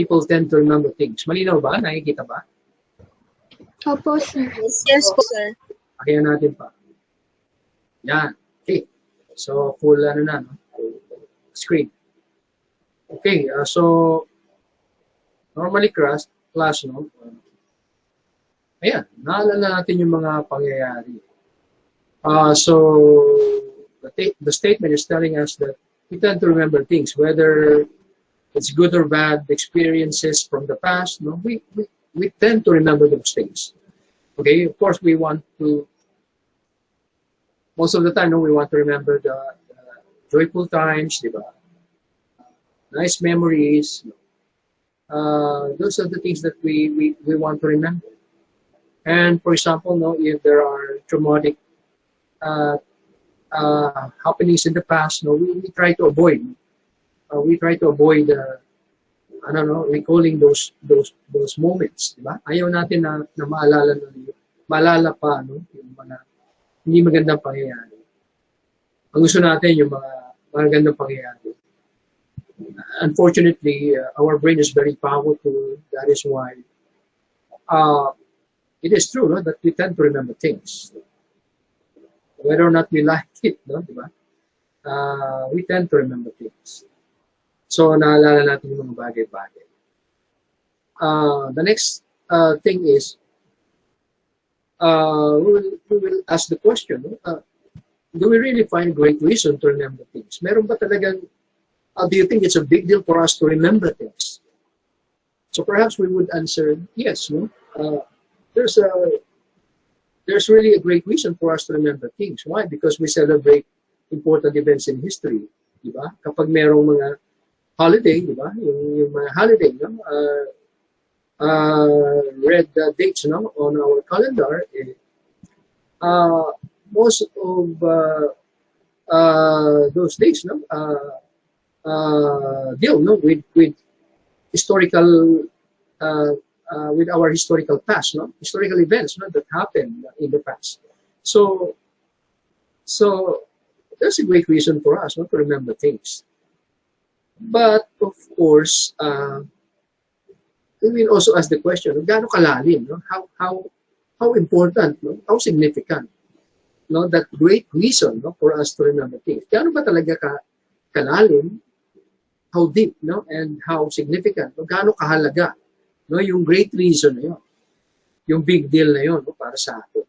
people tend to remember things. Malinaw ba? Nakikita ba? Opo, sir. Yes po, sir. Pakyan natin pa. Yan. Okay. So, full ano na, no? Screen. Okay. So, normally class, no? Ayan. Naalala natin yung mga pangyayari. So, the statement is telling us that we tend to remember things, whether it's good or bad experiences from the past. No, we tend to remember those things. Okay, of course, we want to. Most of the time, no, we want to remember the joyful times, diba? Nice memories. Those are the things that we want to remember. And for example, no, if there are traumatic happenings in the past, no, we try to avoid. We try to avoid, I don't know, recalling those moments, di ba? Ayaw natin na maalala pa, no, yung mga hindi magandang pangyayari. Ang gusto natin yung mga magandang pangyayari. Unfortunately, our brain is very powerful. That is why it is true, no, that we tend to remember things. Whether or not we like it, no, di ba? We tend to remember things. So, naalala natin yung mga bagay-bagay. The next thing is, we will ask the question, do we really find great reason to remember things? Meron ba talagang, do you think it's a big deal for us to remember things? So, perhaps we would answer, yes, no? There's really a great reason for us to remember things. Why? Because we celebrate important events in history, di ba? Kapag merong mga holiday, di ba? Yung mga holiday, no? Red dates, no, on our calendar. Most of those days, no, deal, no, with historical. With our historical past, no? Historical events, no, that happened in the past. So that's a great reason for us, no, to remember things. But of course, we will also ask the question, gaano kalalim, no? How important, no? How significant, no? That great reason, no, for us to remember things. Gaano ba talaga kalalim? How deep, no? And how significant? No? Gaano kahalaga? No, yung great reason na yun. Yung big deal na yun, no, para sa atin.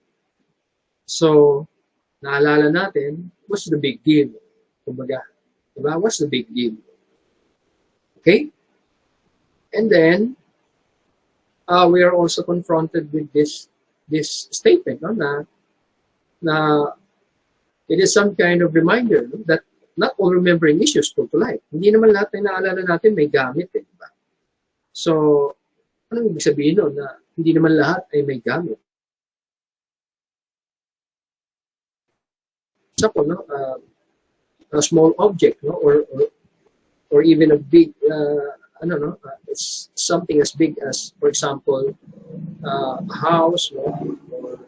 So, naalala natin, what's the big deal? Kumbaga, diba? What's the big deal? Okay? And then, we are also confronted with this statement, no, na it is some kind of reminder, no, that not all remembering is useful to life. Hindi naman lahat na naalala natin may gamit, diba? So, ano ibig sabihin nun? Na hindi naman lahat ay may gamit. Example, no? A small object, no? Or even a big, it's something as big as, for example, a house, no? Or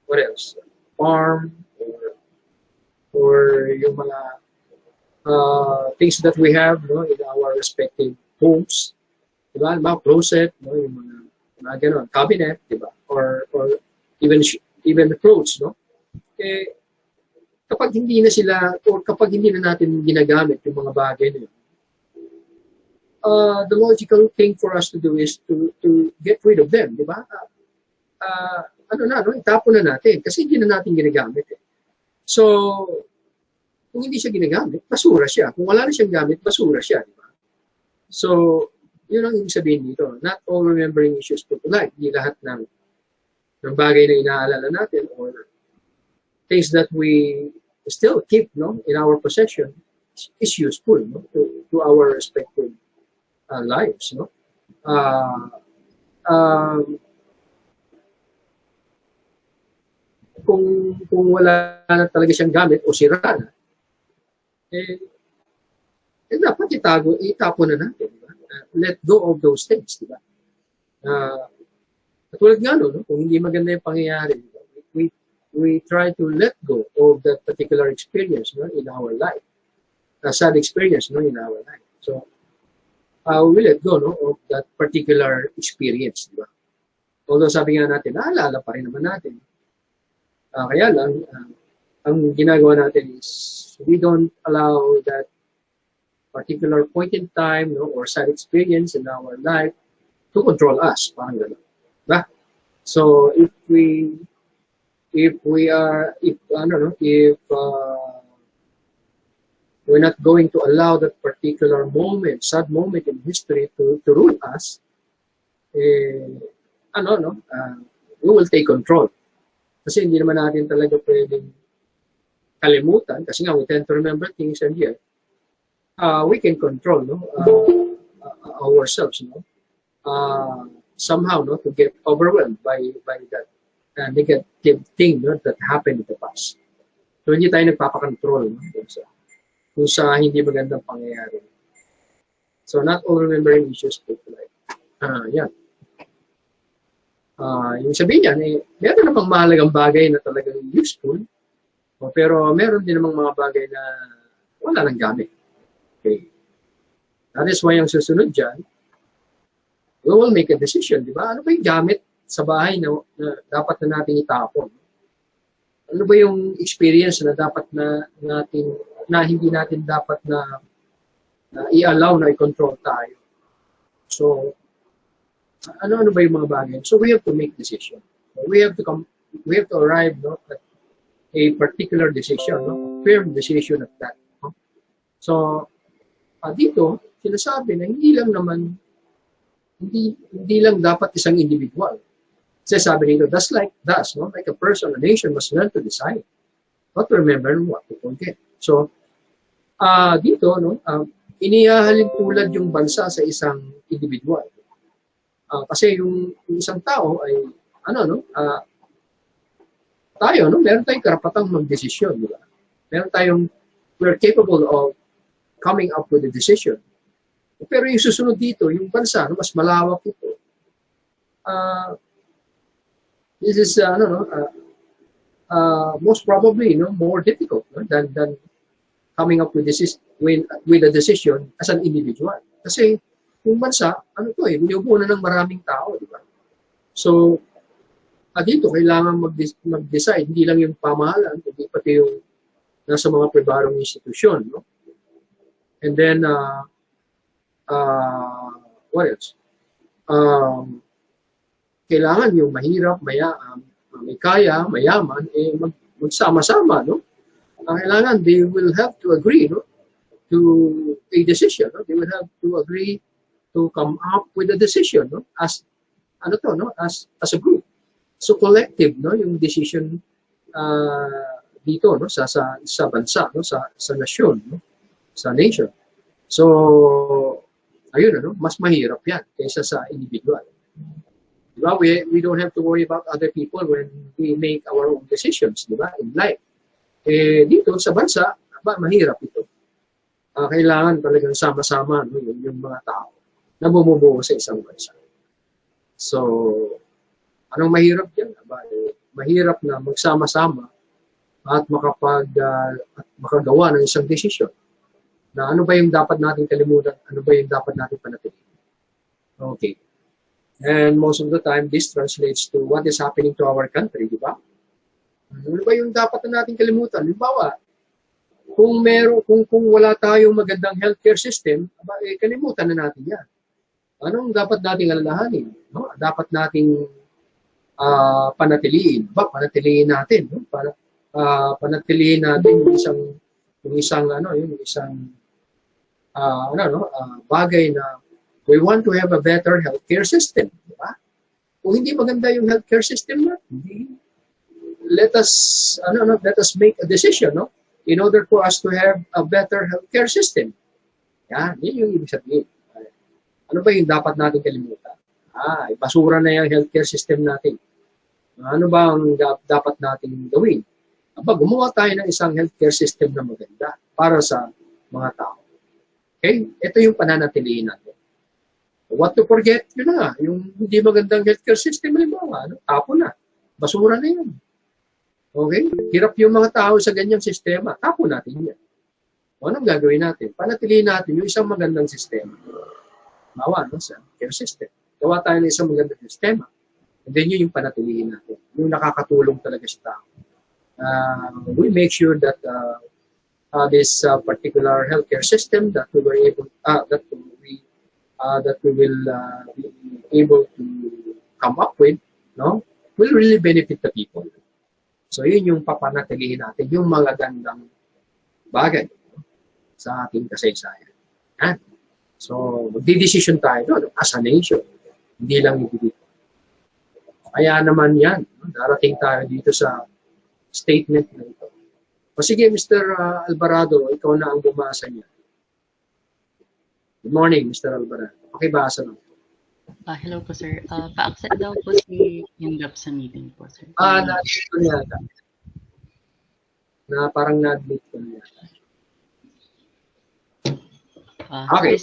what else? Farm, or yung mga things that we have, no, in our respective homes. Diba? Mga closet, no? Yung mga gano'n, cabinet, diba? Or even the clothes, no? Eh, kapag hindi na sila, or kapag hindi na natin ginagamit yung mga bagay na yun, the logical thing for us to do is to get rid of them, diba? No? Itapon na natin kasi hindi na natin ginagamit. Eh. So, kung hindi siya ginagamit, basura siya. Kung wala na siyang gamit, basura siya, diba? So, yun ang ibig sabihin dito. Not all remembering is useful to life. Hindi lahat ng bagay na inaalala natin or things that we still keep, no, in our possession is useful, no, to our respective lives. No? Kung wala na talaga siyang gamit o sira na, dapat itapon na natin. Diba? Let go of those things, di ba? Katulad nga, no, kung hindi maganda yung pangyayari, diba? We try to let go of that particular experience, no, in our life. A sad experience, no, in our life. So, we let go, no, of that particular experience, di ba? Although sabi nga natin, naalala pa rin naman natin. Kaya lang, ang ginagawa natin is we don't allow that particular point in time, no, or sad experience in our life to control us, parang gano'n. Diba? So if we are, if we're not going to allow that particular moment, sad moment in history to rule us, we will take control. Kasi hindi naman natin talaga pwedeng kalimutan, kasi nga we tend to remember things, and yet we can control, no, ourselves, no, somehow, no, to get overwhelmed by that negative thing, no, that happened in the past. So hindi tayo nagpapakontrol, no, kung sa hindi magandang pangyayari. So not all remembering issues take life. Yan. Yung sabihin niya, meron namang mahalagang bagay na talagang useful, pero meron din namang mga bagay na wala nang gamit. Okay. That is why ang susunod dyan, we will make a decision, di ba? Ano ba yung gamit sa bahay na dapat na natin itapon? Ano ba yung experience na dapat na hindi natin dapat na i-allow na i-control tayo? So, ano ba yung mga bagay? So we have to make decision. We have to arrive, no, at a particular decision, no, a firm decision at that. No? So dito sinasabi na hindi lang dapat isang individual. Kasi sabi dito, no, like a person, a nation must learn to decide what to remember and what to forget. So dito, no, inihahalin tulad yung bansa sa isang individual. Kasi yung isang tao ay tayo, no, meron tayong karapatang magdesisyon, di ba? We're capable of coming up with a decision. Pero yung susunod dito, yung bansa, no, mas malawak ito. This is most probably, no, more difficult, no, than coming up with a decision as an individual. Kasi yung bansa, niupo na ng maraming tao, di ba? So, dito, kailangan mag-decide, hindi lang yung pamahalaan, kundi pati yung nasa mga pribadong institusyon, no? And then, what else? Kailangan yung mahirap, may kaya, mayaman, magsama-sama, no? Kailangan, they will have to agree, no, to a decision, no? They will have to agree to come up with a decision, no, as a group. So collective, no, yung decision dito, no, sa bansa, no, sa nasyon, no, sa nation. So ayun, no, mas mahirap yan kaysa sa individual. Diba? We don't have to worry about other people when we make our own decisions, diba, in life. Dito sa bansa, mahirap ito. Kailangan talagang sama-sama, no, yung mga tao na bumubuo sa isang bansa. So, anong mahirap yan? Mahirap na magsama-sama at makagawa ng isang desisyon na ano ba yung dapat natin kalimutan, ano ba yung dapat natin panatilihin. Okay. And most of the time, this translates to what is happening to our country, di ba? Ano ba yung dapat na natin kalimutan? Halimbawa, kung wala tayong magandang healthcare system, kalimutan na natin yan. Anong dapat nating alalahanin? No? Dapat nating panatiliin. Panatiliin natin, no? Panatiliin natin yung isang bagay na we want to have a better healthcare system, di ba? Kung hindi maganda yung healthcare system natin, let us make a decision, no, in order for us to have a better healthcare system. Yan yung ibig sabihin. Ano ba yung dapat natin kalimutan? Basura na yung healthcare system natin. Ano ba ang dapat natin gawin? Gumawa tayo ng isang healthcare system na maganda para sa mga tao. Okay? Ito yung pananatilihin natin. What to forget? Yun na. Yung hindi magandang healthcare system, halimbawa, tapo na. Basura na yun. Okay? Hirap yung mga tao sa ganyang sistema. Tapo natin yan. Anong gagawin natin? Panatilihin natin yung isang magandang sistema. halimbawa, no, sa care system. Gawa tayo ng isang magandang sistema. And then yun yung panatilihin natin. Yung nakakatulong talaga sa tao. We make sure that this particular healthcare system that we were able that we will be able to come up with, no, will really benefit the people. So yun yung papanatilihin natin, yung mga gandang bagay, no, sa ating kasaysayan. Yan. So magdidesisyon tayo doon as a nation, hindi lang individual. Kaya naman yan, no, darating tayo dito sa statement na ito. O sige, Mr. Alvarado, ikaw na ang bumasa niya. Good morning, Mr. Alvarado. Pakibasa lang. Hello po, sir. Pa-accept daw po si Yungap sa meeting po, sir. Na-admit ko niya yata. Parang na-admit ko niya yata. Okay.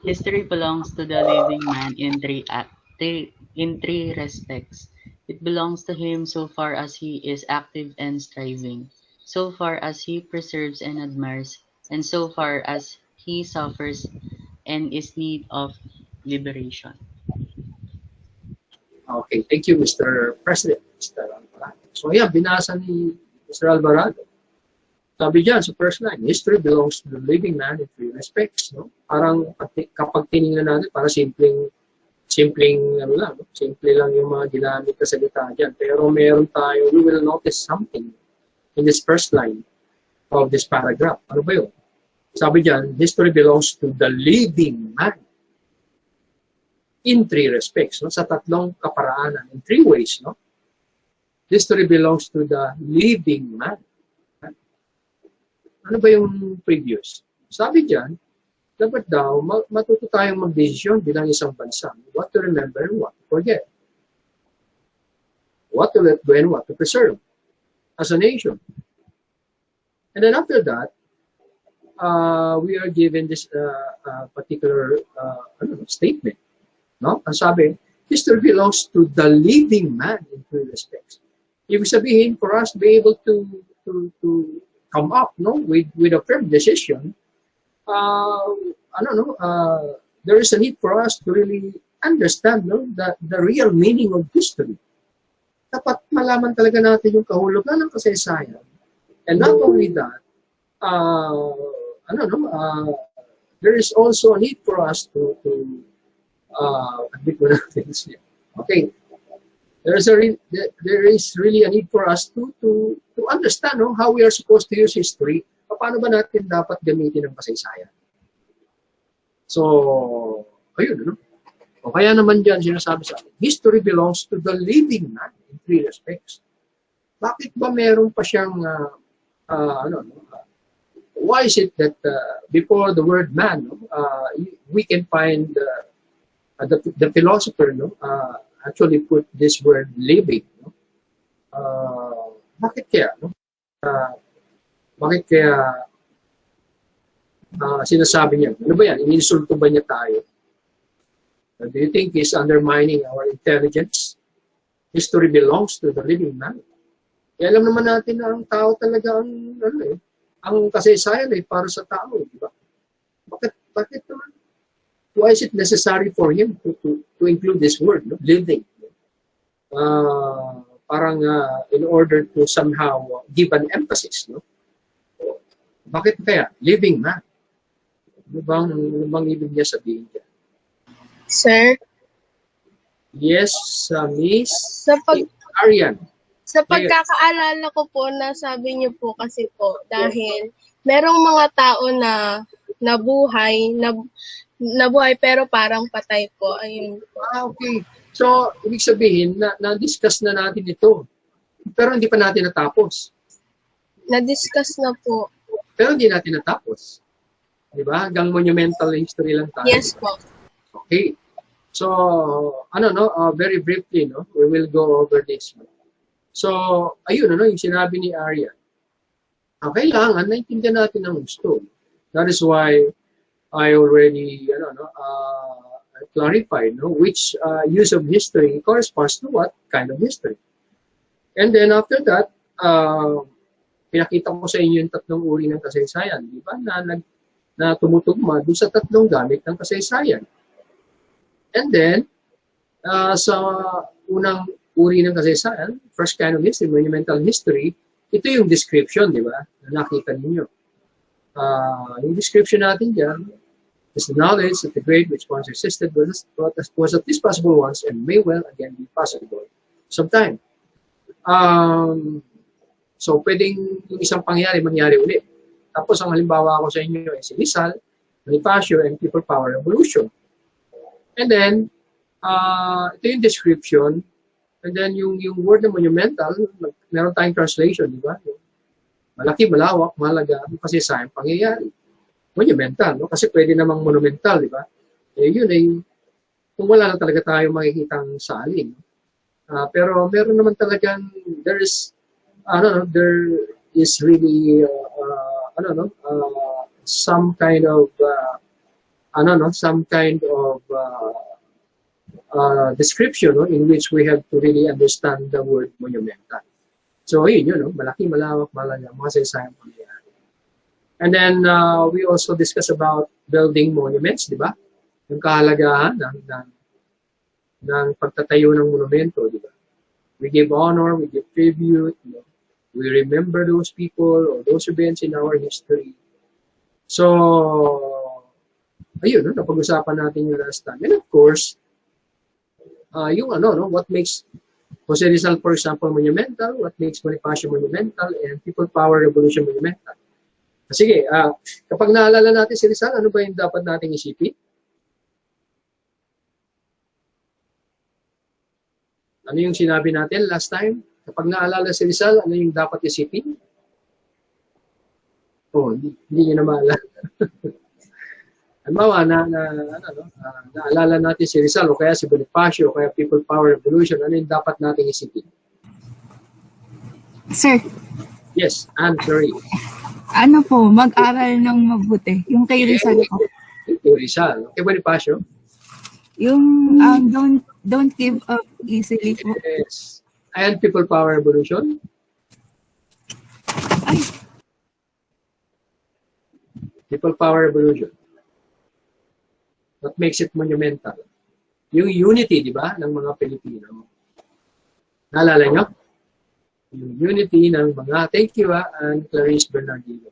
History belongs to the living man in three respects. It belongs to him so far as he is active and striving, so far as he preserves and admires, and so far as he suffers and is need of liberation. Okay, thank you, Mr. President, Mr. Alvarado. So ayan, binasa ni Mr. Alvarado. Sabi dyan sa first line, history belongs to the living man in three respects. No? Parang kapag tinignan natin, parang simple lang yung mga ginamit na salita dyan. Pero meron tayo, we will notice something in this first line of this paragraph. Ano ba yun? Sabi dyan, history belongs to the living man in three respects. No? Sa tatlong kaparaanan, in three ways. No? History belongs to the living man. Ano ba yung previous? Sabi dyan, dapat daw, matuto tayong magdesisyon bilang isang bansa. What to remember and what to forget. What to let go and what to preserve as a nation. And then after that, we are given this particular statement. No? Ang sabi, history belongs to the living man in three respects. Ibig sabihin, for us to be able to come up, no, with a firm decision, there is a need for us to really understand, no, the real meaning of history. Dapat malaman talaga natin yung kahulugan ng kasaysayan. And not only that, there is also a need for us to okay, there is really a need for us to understand, no, how we are supposed to use history. Paano ba natin dapat gamitin ang kasaysayan? So, ayun, ano? O kaya naman dyan sinasabi sa atin, history belongs to the living man in three respects. Bakit ba meron pa siyang, why is it that before the word man, we can find the philosopher, no, actually put this word living, no? Bakit kaya, no? Bakit kaya sinasabi niya? Ano ba yan? Iniinsulto ba niya tayo? Do you think he's undermining our intelligence? History belongs to the living man. Kaya alam naman natin na ang tao talaga ang kasaysayan para sa tao, di ba? Bakit naman? Why is it necessary for him to include this word, no? Living? Parang in order to somehow give an emphasis, no? Bakit kaya? Living man. Ano bang ibig niya sabihin niya? Sir? Yes, Miss Sa Arian. Sa pagkakaalala ko po, nasabi niyo po kasi po, dahil merong mga tao na nabuhay pero parang patay po. Ayun po. Okay. So, ibig sabihin, na-discuss na natin ito. Pero hindi pa natin natapos. Na-discuss na po. Pero hindi natin natapos. Di ba? Hanggang monumental history lang tayo. Yes po. Okay. So, very briefly, no, we will go over this. So, ayun, yung sinabi ni Arya. Kailangan naintindihan natin ang gusto. That is why I already, clarified, no, which use of history corresponds to what kind of history. And then after that, pinakita ko sa inyo yung tatlong uri ng kasaysayan, di ba? Na na tumutugma doon sa tatlong gamit ng kasaysayan. And then, sa unang uri ng kasaysayan, first kind of history, monumental history, ito yung description, di ba? Na nakita ninyo. Yung description natin dyan is the knowledge that the great which once existed was at least possible once and may well again be possible sometime. So, pwedeng yung isang mangyari ulit. Tapos, ang halimbawa ko sa inyo ay si Rizal, Bonifacio, and People Power Revolution. And then, ito yung description. And then, yung word na monumental, meron tayong translation, di ba? Malaki, malawak, mahalaga, kasi sa pangyayari. Monumental, no? Kasi pwede namang monumental, di ba? Yun ay, kung wala na talaga tayo makikitang salin. Pero meron naman talagang, there is really, some kind of, description, no, in which we have to really understand the word monumental. So, yun, no? Malaki, malawak, mahalaga, mga saysayang pangyayari. And then, we also discuss about building monuments, di ba? Yung kahalagahan ng pagtatayo ng monumento, di ba? We give honor, we give tribute, you know? We remember those people or those events in our history. So, ayun, no? Napag-usapan natin yung last time. And of course, what makes Jose Rizal, for example, monumental, what makes Bonifacio monumental, and People Power Revolution monumental. Sige, kapag naalala natin si Rizal, ano ba yung dapat nating isipin? Ano yung sinabi natin last time? Kapag naalala si Rizal, ano yung dapat isipin? Hindi niya na maalala. Halimbawa, naalala natin si Rizal, o kaya si Bonifacio, o kaya People Power Revolution, ano yung dapat nating isipin? Sir. Yes, Anne Clary. Ano po, mag-aral ng mabuti. Yung kay Rizal po. Kay Rizal. Kay Bonifacio? Yung don't give up easily po. Yes. And People Power Revolution? Ay. People Power Revolution. What makes it monumental? Yung unity, di ba, ng mga Pilipino. Naalala nyo? Yung unity ng mga, thank you, and Clarice Bernardino.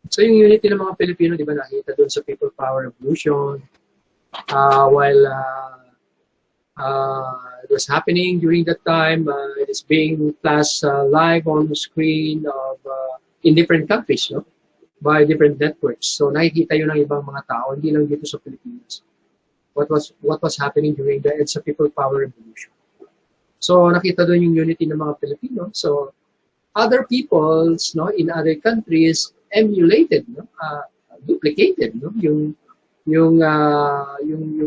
So yung unity ng mga Pilipino, di ba, nakita doon sa People Power Revolution, while it was happening during that time, it is being flashed live on the screen of in different countries, no? By different networks. So nakikita yun ng ibang mga tao, hindi lang dito sa Pilipinas. What was happening during the EDSA People Power Revolution. So nakita doon yung unity ng mga Pilipino. So other peoples, no, in other countries emulated, no, duplicated, no, yung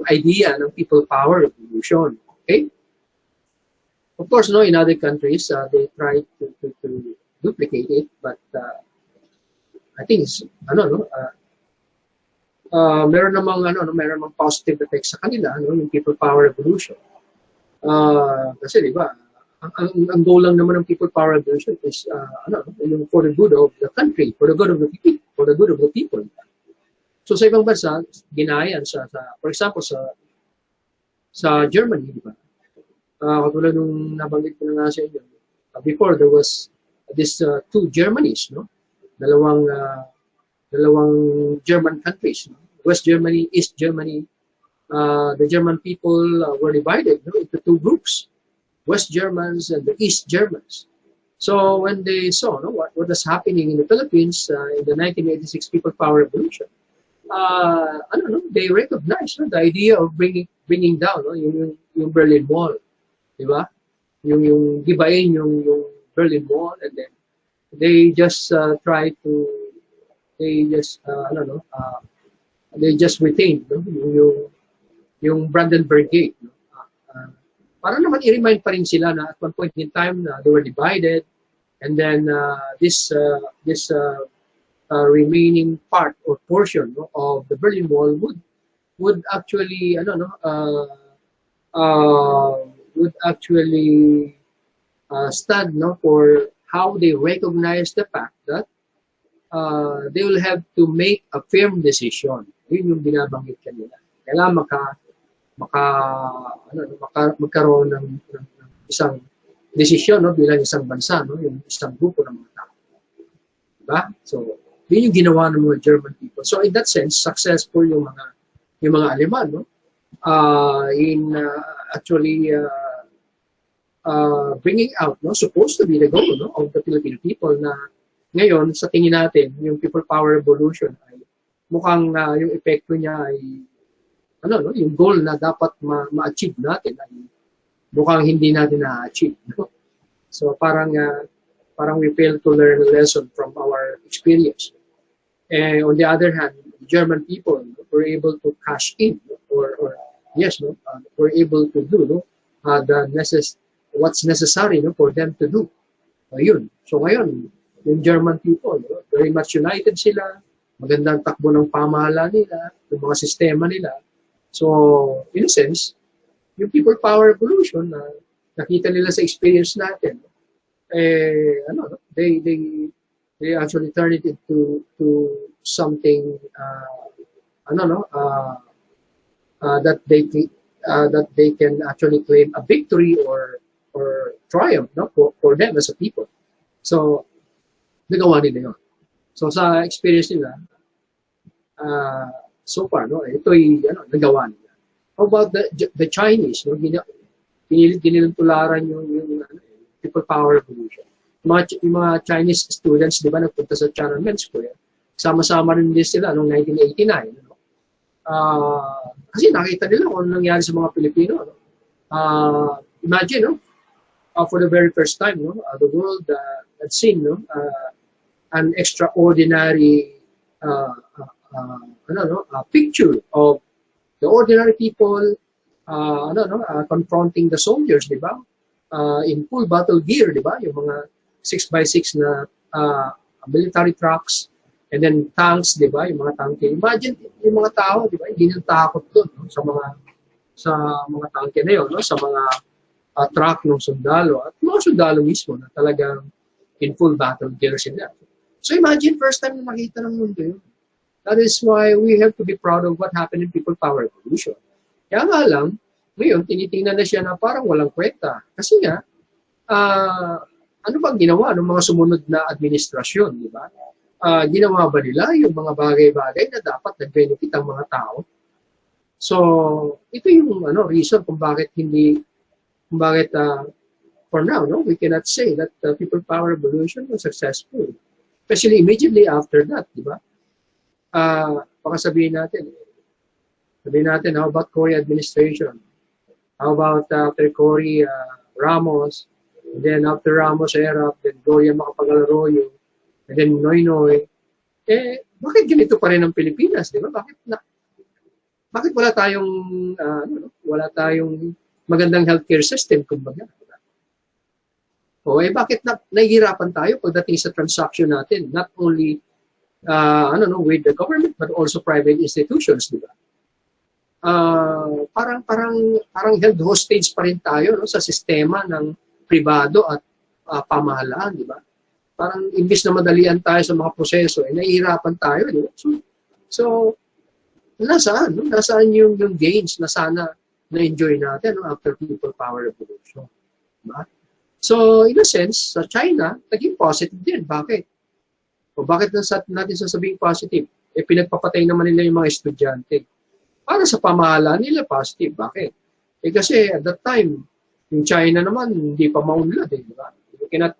idea ng People Power Revolution. Okay? Of course, no, in other countries they try to duplicate it, but I think it's, meron namang positive effects sa kanila, no, yung People Power Revolution. Kasi di ba, ang goal lang naman ng People Power Revolution is yung for the good of the country, for the good of the people, for the good of the people. So sa ibang bansa, ginayan for example sa Germany, di ba? Katulad nung nabanggit ko na nga sa inyo, before there was this two Germanys, no? Dalawang German countries, no? West Germany, East Germany. The German people were divided, no, into two groups, West Germans and the East Germans. So when they saw, no, what was happening in the Philippines in the 1986 People Power Revolution, they recognized, no, the idea of bringing down, no, yung Berlin Wall, di ba? Yung gibain yung Berlin Wall, and then they just retained, no, yung Brandenburg Gate. No? Para naman i-remind pa rin sila na at one point in time they were divided, and then this remaining part or portion, no, of the Berlin Wall would actually stand, no, for how they recognize the fact that they will have to make a firm decision. Yun yung binabanggit kanila. Kailangan magkaroon ng isang desisyon, no, bilang isang bansa, no, yung isang grupo ng mga tao. Diba? So, yun yung ginawa ng mga German people. So, in that sense, successful yung mga Aleman, no? In actually bringing out, no, supposed to be the goal, no, of the Philippine people na ngayon, sa tingin natin, yung people power revolution ay mukhang yung epekto niya ay no, yung goal na dapat ma-achieve natin ay mukhang hindi natin na-achieve. No? So parang we fail to learn a lesson from our experience. And on the other hand, German people were able to cash in, or yes, no, were able to do, no, what's necessary, no, for them to do. Ayun. So ngayon, yung German people, no, very much united sila, magandang takbo ng pamahalaan nila, yung mga sistema nila. So, in a sense, yung people power revolution na nakita nila sa experience natin, they actually turn it into something that they can actually claim a victory or triumph, no, for them as a people. So nagawa nila yun. So sa experience nila, so far, no, ito'y nagawa nila. How about the Chinese, no? Pinilit nilang tularan yung people power revolution. Yung mga Chinese students, di ba, nagpunta sa Tiananmen Square. Sama-sama rin din sila noong 1989. No? Kasi nakita nila kung ano nangyari sa mga Pilipino. No? Imagine, no? For the very first time, no, the world had seen, no, an extraordinary picture of the ordinary people confronting the soldiers, di ba? In full battle gear, di ba? Yung mga 6x6 na military trucks, and then tanks, di ba? Yung mga tanke. Imagine yung mga tao, di ba? Hindi nila takot doon, no? sa mga tanke na yun, no? Sa mga truck ng sundalo at mga sundalo mismo na talagang in full battle gear sila. So imagine, first time na makita ng mundo yun. That is why we have to be proud of what happened in people power revolution. Kaya nga lang, ngayon, tinitingnan na siya na parang walang kwenta. Kasi nga, ano bang ginawa ng mga sumunod na administrasyon, di ba? Ginawa ba nila yung mga bagay-bagay na dapat nag-benefit ang mga tao? So, ito yung reason kung bakit for now, no, we cannot say that the people power revolution was successful. Especially immediately after that, di ba? Baka sabihin natin, how about Cory administration? How about after Cory, Ramos, and then after Ramos era, then Gloria Macapagal-Arroyo, and then Noynoy. Bakit ganito pa rin ang Pilipinas, di ba? Bakit wala tayong magandang healthcare system, kumbaga? Bakit nahihirapan tayo pagdating sa transaction natin, not only with the government but also private institutions, di ba? Parang held hostage pa rin tayo, no, sa sistema ng pribado at pamahalaan, di ba? Parang imbis na madalian tayo sa mga proseso, nahihirapan tayo, di ba? So nasaan, no? Nasaan yung gains na sana na-enjoy natin, no, after people power revolution, di ba? So in a sense, sa China, naging positive din. Bakit? Bakit natin sasabing positive? Pinagpapatay naman nila yung mga estudyante. Para sa pamahalaan nila, positive. Bakit? Kasi at that time, yung China naman, hindi pa maunlad. Di ba? We cannot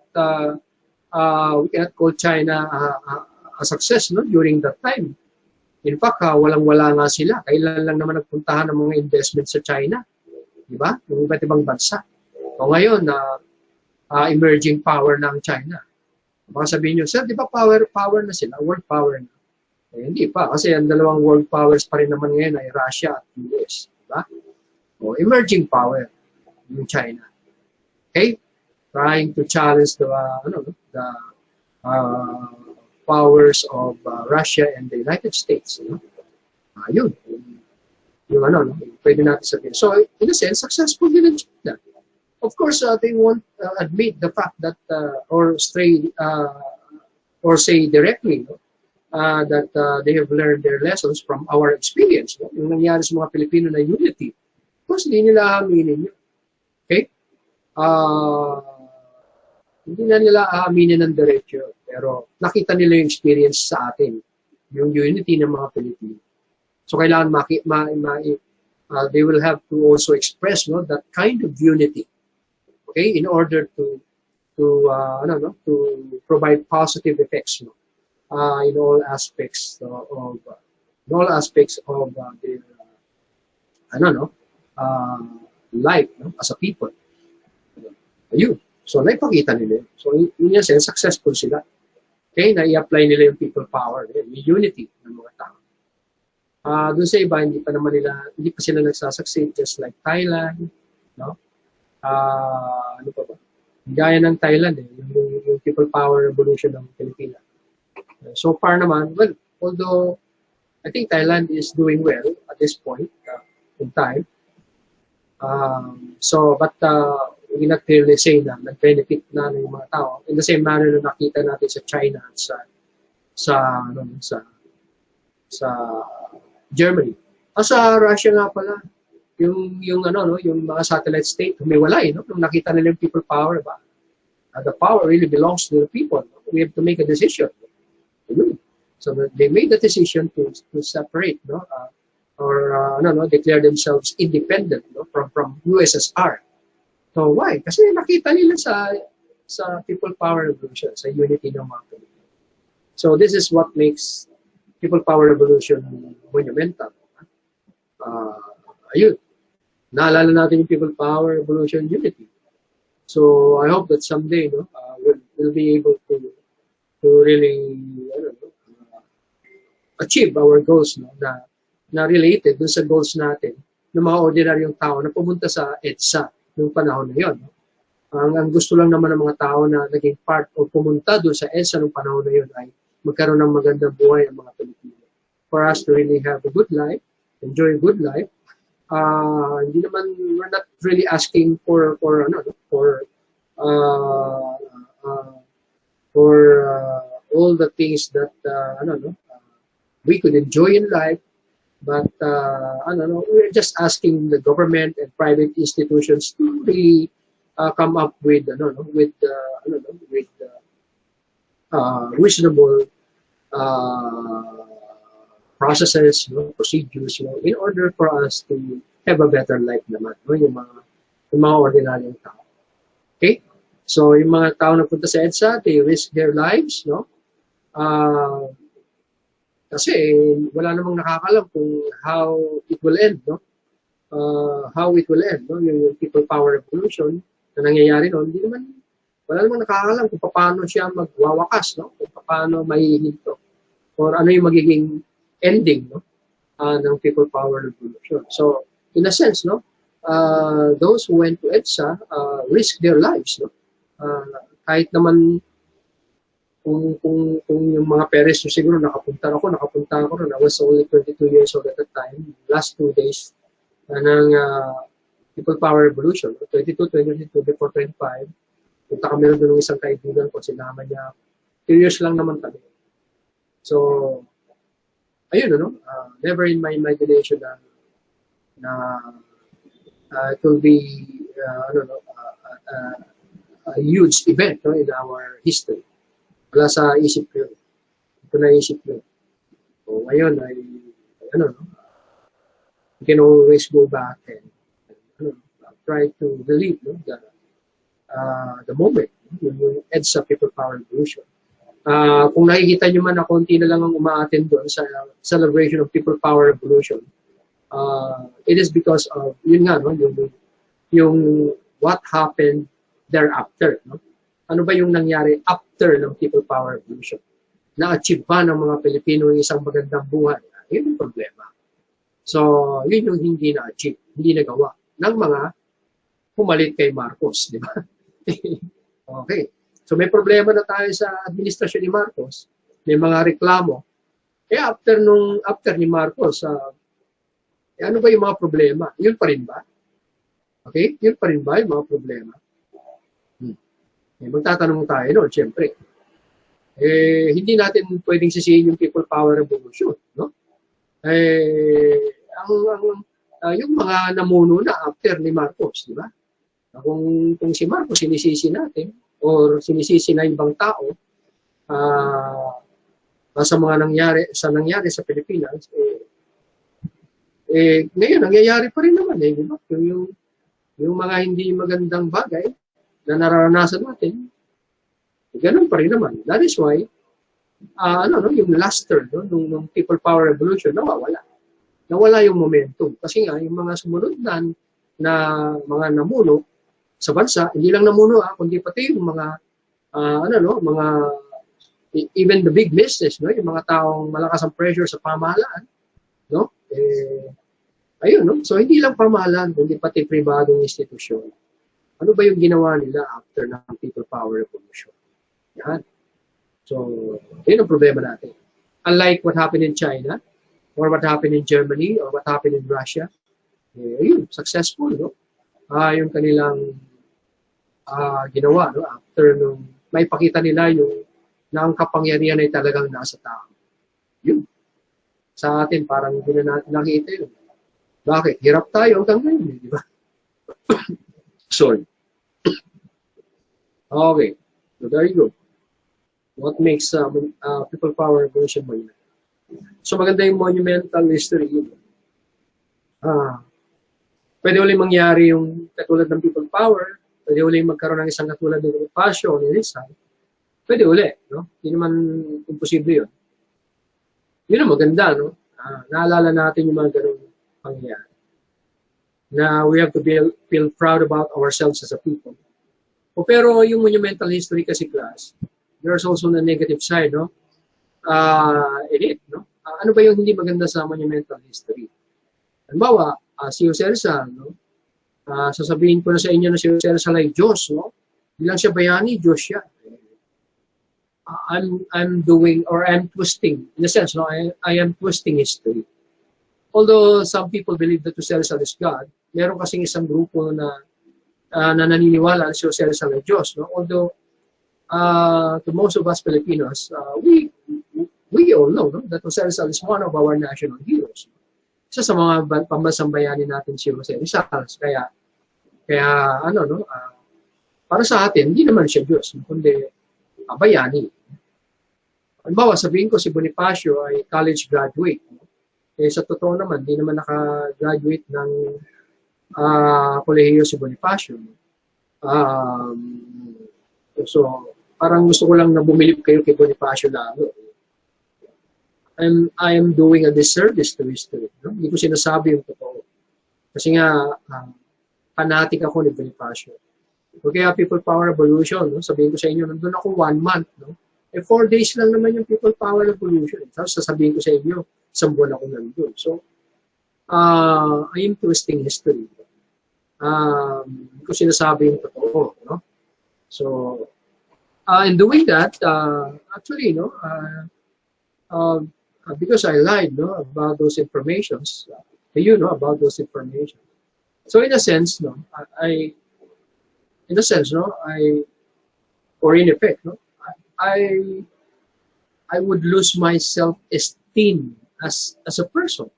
call China a success, no, during that time. In fact, walang-wala nga sila. Kailan lang naman nagpuntahan ng mga investment sa China. Di ba? Yung iba't ibang bansa. O ngayon, emerging power ng China. Baka sabihin nyo, sir, di ba power na sila? World power na. Hindi pa. Kasi ang dalawang world powers pa rin naman ngayon ay Russia at US. Diba? Emerging power yung China. Okay? Trying to challenge the powers of Russia and the United States. Yun. Yung pwede natin sabihin. So, in a sense, successful din ang China. Of course, they won't admit the fact that, or say directly, no, that they have learned their lessons from our experience. No? Yung nangyari sa mga Pilipino na unity. Of course, hindi nila aminin yun. Okay? Hindi na nila aaminin ng diretso. Pero nakita nila yung experience sa atin. Yung unity ng mga Pilipino. So kailangan they will have to also express that kind of unity, okay, in order to provide positive effects in all aspects of their life as a people. Ayun. So naipakita nila. So in a sense, successful sila. Okay, na-i-apply nila yung people power, yung unity ng mga tao. Doon sa iba, hindi pa sila nagsasucceed, just like Thailand, no? Ano pa ba? Gaya ng Thailand, yung people power revolution ng Pilipinas. So far naman, well, although I think Thailand is doing well at this point in time, but we cannot clearly say na nag-benefit na ng mga tao in the same manner na nakita natin sa China at sa Germany. Sa Russia nga pala, yung mga satellite state humiwalay, no? Nung nakita nila yung people power, ba? The power really belongs to the people. No? We have to make a decision. So they made the decision to separate, no? Declare themselves independent, no? from USSR. So why? Kasi nakita nila sa people power revolution, sa unity ng mga Pilipino. So this is what makes people power revolution monumental. Ayun. Naalala natin yung people power revolution unity. So I hope that someday we'll be able to really achieve our goals na related dun sa goals natin ng mga ordinaryong tao na pumunta sa EDSA noong panahon na yun. Ang gusto lang naman ng mga tao na naging part o pumunta doon sa EDSA noong panahon na yun ay magkaroon ng magandang buhay ang mga Pilipino. For us to really have a good life, enjoy a good life, we're not really asking for all the things that we could enjoy in life, but we're just asking the government and private institutions to really come up with reasonable processes, procedures, in order for us to have a better life naman, yung mga ordinaryong tao. Okay? So, yung mga tao na punta sa EDSA, they risk their lives, kasi wala namang nakakalam kung how it will end, yung people power revolution na nangyayari noon, wala namang nakakalam kung paano siya magwawakas, kung paano mahihinto, or ano yung magiging ending ng people power revolution. So, in a sense, those who went to EDSA risk their lives, kahit naman kung yung mga parents nyo siguro nakapunta ako ron. I was only 22 years old at that time. Last 2 days ng people power revolution, 22, 23, before 25. Punta kami rin doon ng isang kaibigan ko, sinama niya. Curious lang naman kami. So, ayun, never in my imagination na it will be a huge event in our history. Wala sa isip ko yun. Ito na isip ko. So, ngayon ay, you can always go back and try to relive the moment, yung EDSA People Power Revolution. Kung nakikita nyo man na konti na lang ang umaattend doon sa celebration of People Power Revolution, it is because of, yung what happened thereafter. Ano ba yung nangyari after ng People Power Revolution? Na-achieve ba ng mga Pilipino yung isang magandang buhay? Yun yung problema. So, yun yung hindi na-achieve, hindi nagawa ng mga pumalit kay Marcos, di ba? Okay. So, may problema na tayo sa administrasyon ni Marcos. May mga reklamo. After ni Marcos, ano ba yung mga problema? Yun pa rin ba? Okay? Yun pa rin ba yung mga problema? Magtatanong tayo noon, siyempre. Hindi natin pwedeng sisihin yung people power revolution, no? Yung mga namuno na after ni Marcos, di ba? Kung si Marcos sinisisi natin or sinisisi na ibang tao sa mga nangyari sa Pilipinas, ngayon nangyayari pa rin naman di ba? Yung mga hindi magandang bagay na nararanasan natin, ganun pa rin naman. That is why yung luster nung people power revolution nawala yung momentum kasi nga yung mga sumunod na mga namuno sa bansa, hindi lang namuno kundi pati yung mga mga even the big business, no, yung mga taong malakas ang pressure sa pamahalaan, no, ayun, no, so hindi lang pamahalaan kundi pati pribadong institusyon. Ano ba yung ginawa nila after ng people power revolution? Yan. So, yun ang problema natin. Unlike what happened in China, or what happened in Germany, or what happened in Russia, ayun, successful, no? Yung kanilang ginawa, no? After nung may pakita nila na ang kapangyarihan ay talagang nasa tao. Yun. Sa atin, parang hindi na natin nakita yun. Bakit? Hirap tayo hanggang ngayon, di ba? Sorry. Okay. So, there you go. What makes people power revolution monumental? So maganda yung monumental history. Pwede ulit mangyari yung katulad ng people power, pwede ulit magkaroon ng isang katulad ng Bonifacio o ni Rizal. Pwede ulit, no? Hindi naman imposible yun. Yun ang maganda, no? Naalala natin yung mga ganung pangyayari. Na we have to feel proud about ourselves as a people. Pero yung monumental history kasi, class, there's also a negative side, no? No? Ano ba yung hindi maganda sa monumental history? Halimbawa, si Jose Rizal, no? Sasabihin ko na sa inyo na si Jose Rizal ay Diyos, no? Hindi lang siya bayani, Diyos siya. I'm twisting, in a sense, no? I am twisting history. Although some people believe that Jose Rizal is God, meron kasing isang grupo na naniniwala na si Jose Rizal ay Diyos, no? Although to most of us Filipinos, we all know, no, that Jose Rizal is one of our national heroes. Isa sa mga pambansang bayani natin si Jose Rizal. Kaya para sa atin, hindi naman siya Diyos, kundi bayani. Halimbawa, sabihin ko si Bonifacio ay college graduate. Sa totoo naman, hindi naman naka-graduate ng kolehiyo si Bonifacio. So, parang gusto ko lang na bumilip kayo kay Bonifacio lalo. I am doing a disservice to history. No? Hindi ko sinasabi yung totoo. Kasi nga, fanatic ako ni Bonifacio. Kaya People Power Revolution, no? Sabihin ko sa inyo, nandun ako 1 month. No? 4 days lang naman yung People Power Revolution. Tapos sasabihin ko sa inyo, 1 buwan ako nandun. So, I am twisting history. Hindi ko sinasabi yung totoo. No? So, in doing that, actually, no, because I lied, no, about those informations, about those information. So in a sense, no, or in effect, no, I would lose my self-esteem as a person.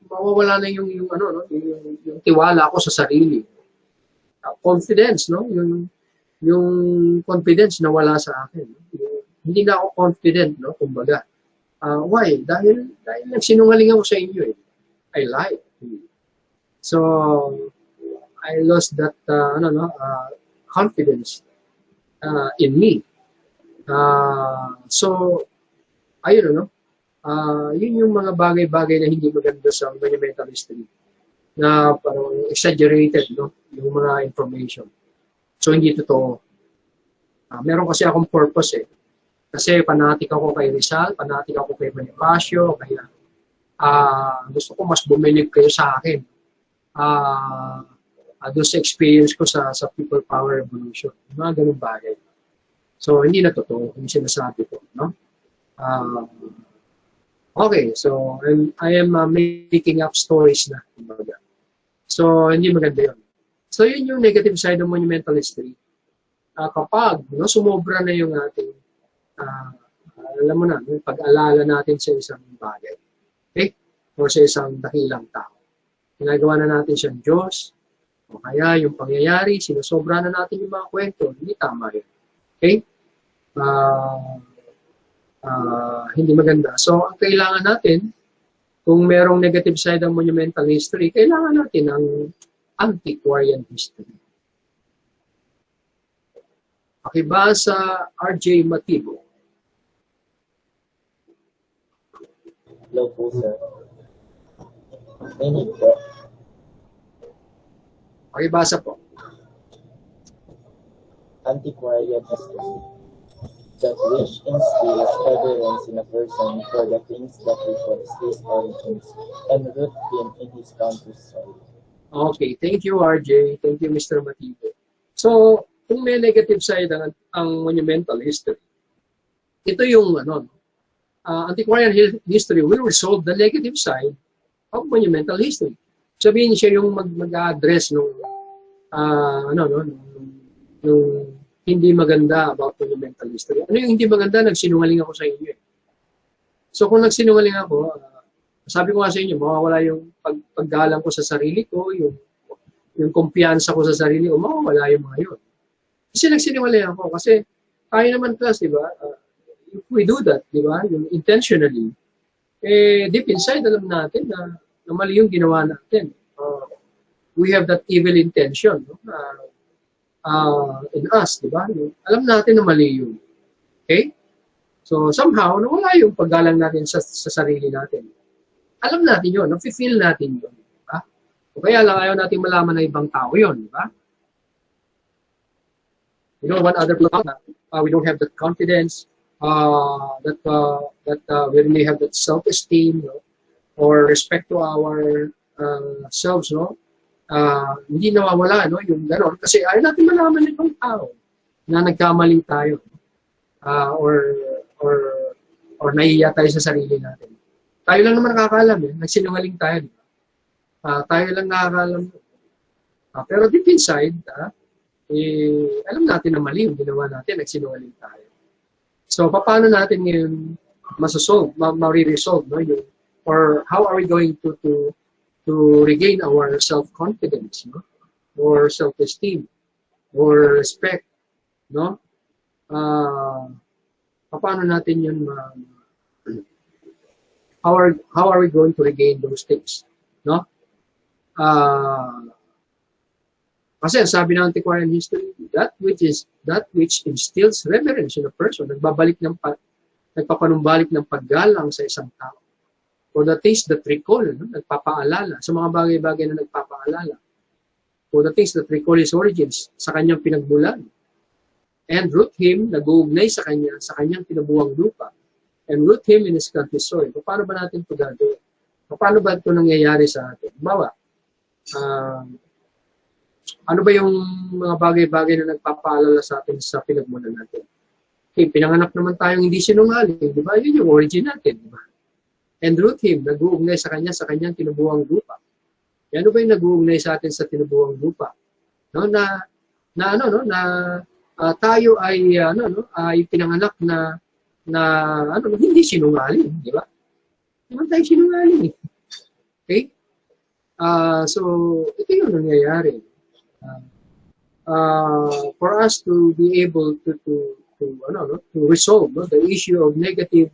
Mawawala na yung tiwala ko sa sarili. Confidence, no, yung confidence na wala sa akin. Hindi na ako confident, no, kumbaga. Why? Dahil nagsinungaling ako sa inyo eh. I lied. So, I lost that confidence in me. So, ayun, yun yung mga bagay-bagay na hindi maganda sa monumental history. Na parang exaggerated, no, yung mga information. So, hindi totoo. Meron kasi akong purpose eh. Kasi fanatic ako kay Rizal, fanatic ako kay Bonifacio, kaya gusto ko mas bumilib kayo sa akin. Doon sa experience ko sa People Power Revolution. Mga ganun bagay. So, hindi na totoo. Yung sinasabi ko. No? Okay, so I am making up stories na. So, hindi maganda yun. So, yun yung negative side ng monumental history. Kapag sumobra na yung ating ah, alam mo na, yung pag-alala natin sa isang bagay. Okay? O sa isang dakilang tao. Ginagawa na natin siyang Diyos, o kaya yung pangyayari, sinasobra na natin yung mga kwento. Hindi tama yun. Okay? Hindi maganda. So, ang kailangan natin, kung merong negative side ang monumental history, kailangan natin ang antiquarian history. Pakibasa RJ Matibo. Hello po, sir. Narinig po. Pakibasa po. Antiquarian history that which instills reverence in a person for the things that reflects his origins and root him in his country's soil. Okay, thank you RJ. Thank you Mr. Matibo. So, kung may negative side ang monumental history, ito yung antiquarian history will resolve the negative side of monumental history. Sabihin siya yung mag-address nung hindi maganda about monumental history. Ano yung hindi maganda? Nagsinungaling ako sa inyo. So kung nagsinungaling ako, sabi ko nga sa inyo, mawawala yung paggalang ko sa sarili ko, yung kumpiyansa ko sa sarili ko, mawawala yung mga yun. Kasi nagsinungaling ako. Kasi tayo naman class, di ba? If we do that, di ba? Yung intentionally, deep inside, alam natin na mali yung ginawa natin. We have that evil intention, no? In us, di ba? Alam natin na mali yun. Okay? So, somehow, nawala yung paggalang natin sa sarili natin. Alam natin yun, nafe-feel natin yun. Di ba? O kaya lang ayaw natin malaman na ibang tao yun, di ba? You know, one other problem, we don't have that confidence, that we really have that self-esteem, no? Or respect to our selves, no? Hindi nawawala, no? Yung gano'n. Kasi ayaw natin malaman itong tao na nagkamali tayo. Or nahiya tayo sa sarili natin. Tayo lang naman nakakaalam, eh. Nagsinungaling tayo. Tayo lang nakakaalam. Pero deep inside, alam natin na mali yung ginawa natin, nagsinungaling tayo. So, paano natin ngayon ma-resolve, no? Or how are we going to regain our self-confidence, no? Or self-esteem, or respect, no? Paano natin yun how are we going to regain those things, no? Kasi sabi ng antiquarian history, that which instills reverence in a person, nagpapanumbalik ng paggalang sa isang tao. For the things that recall, no? Nagpapaalala sa mga bagay-bagay na nagpapaalala. For the things that recall his origins, sa kanyang pinagmulan. And root him, nag-uugnay sa kanyang tinubuang lupa. And root him in his country's soil. Paano ba natin ito gagawin? Paano ba ito nangyayari sa atin? Bawa, ano ba yung mga bagay-bagay na nagpapaalala sa atin sa pinagmulan natin? Okay, pinanganak naman tayong hindi sinungaling, di ba? Yun yung origin natin, di ba? And root him, nag-uugnay sa kanyang tinubuang lupa. Ano ba yung nag-uugnay sa atin sa tinubuang lupa? No, tayo ay pinanganak na hindi sinungaling, di ba? Naman tayo sinungaling. Okay? So ito yung nangyayari. For us to be able to resolve, no, the issue of negative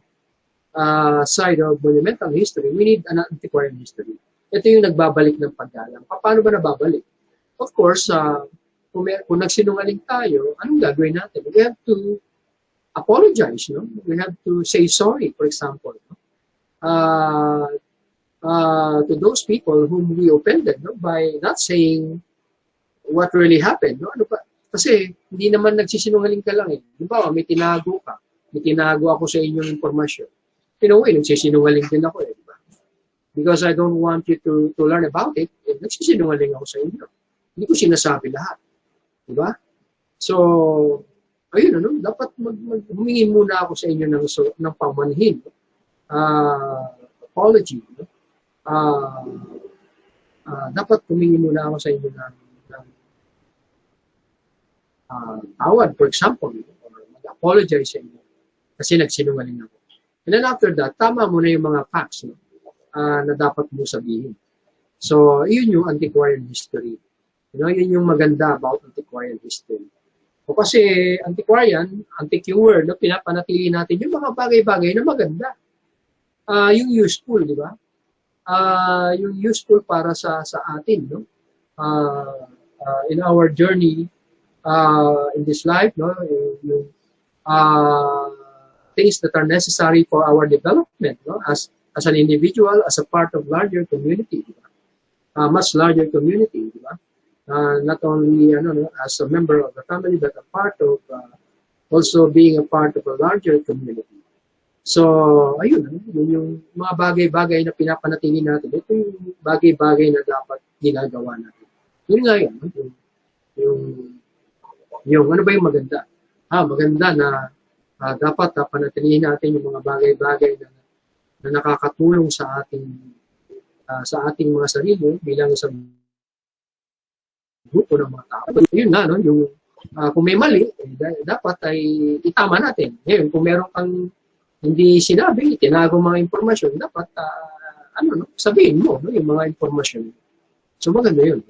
side of monumental history, we need an antiquarian history. Ito yung nagbabalik ng paggalang. Paano ba nababalik? Of course, kung nagsinungaling tayo, anong gagawin natin? We have to apologize, no? We have to say sorry, for example, no? To those people whom we offended, no? By not saying what really happened, no? Ano pa? Kasi hindi naman nagsisinungaling ka lang, eh. Di ba, may tinago ka. May tinago ako sa inyong informasyon. Nagsisinungaling din ako, eh. Diba? Because I don't want you to learn about it, nagsisinungaling ako sa inyo. Hindi ko sinasabi lahat. Diba? So, ayun, dapat humingi muna ako sa inyo ng pamanhin. Apology. Dapat humingi muna ako sa inyo ng tawad, for example, or mag-apologize sa inyo. kasi nagsinungaling ako. And then after that, tama mo na yung mga facts, no? Na dapat mo sabihin. So, yun yung antiquarian history. Yun yung maganda about antiquarian history. O kasi antiquarian, antique yung word, no? Pinapanatili natin yung mga bagay-bagay na maganda. Yung useful, di ba? Yung useful para sa atin, no? In our journey in this life, no? Yung things that are necessary for our development, no? As an individual, as a part of larger community, di ba? Much larger community, di ba? Not only as a member of the family, but a part of also being a part of a larger community. So, ayun, yung mga bagay-bagay na pinapanatili natin, ito yung bagay-bagay na dapat ginagawa natin. Yun nga yun, yung ano ba yung maganda? Maganda na dapat panatilihin natin yung mga bagay-bagay na nakakatulong sa ating mga sarili bilang isang grupo ng mga tao. Yun nga, no? Yung, kung may mali, dapat ay itama natin. Ngayon, kung meron kang hindi sinabi, tinago mga impormasyon, dapat sabihin mo, no? Yung mga impormasyon. So maganda yun.